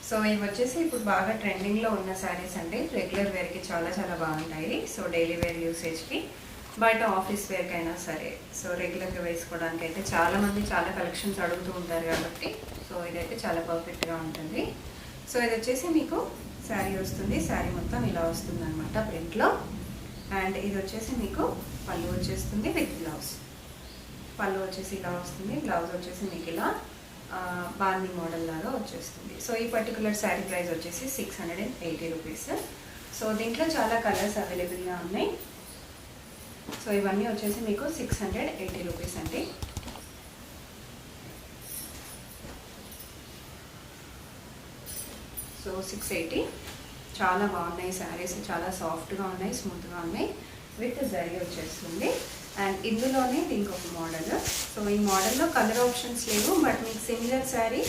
So ఇవి వచ్చేసి ఇప్పుడు బాగా ట్రెండింగ్లో ఉన్న శారీస్ అండి. రెగ్యులర్ వేర్కి చాలా చాలా బాగుంటాయి. సో డైలీ వేర్ యూసేజ్కి, బయట ఆఫీస్ వేర్కి అయినా సరే, సో రెగ్యులర్గా వేసుకోవడానికి అయితే చాలామంది చాలా కలెక్షన్స్ అడుగుతూ ఉంటారు కాబట్టి సో ఇదైతే చాలా పర్ఫెక్ట్గా ఉంటుంది. సో ఇది వచ్చేసి మీకు శారీ వస్తుంది. శారీ మొత్తం ఇలా వస్తుంది అనమాట ప్రింట్లో. అండ్ ఇది వచ్చేసి మీకు పళ్ళు వచ్చేస్తుంది విత్ బ్లౌజ్. పళ్ళు వచ్చేసి ఇలా వస్తుంది, బ్లౌజ్ వచ్చేసి మీకు ఇలా బాందీ మోడల్ లాగా వచ్చేస్తుంది. సో ఈ పర్టికులర్ శారీ ప్రైస్ వచ్చేసి 680 రూపీస్. సో దీంట్లో చాలా కలర్స్ అవైలబుల్గా ఉన్నాయి. సో ఇవన్నీ వచ్చేసి మీకు 680 రూపీస్ అండి. సో 680. చాలా బాగున్నాయి శారీస్, చాలా సాఫ్ట్గా ఉన్నాయి, స్మూత్గా ఉన్నాయి, విత్ జరీ వచ్చేస్తుంది. అండ్ ఇందులోనే దీనికి ఒక మోడల్. సో ఈ మోడల్లో కలర్ ఆప్షన్స్ లేవు, బట్ మీకు సిమిలర్ శారీ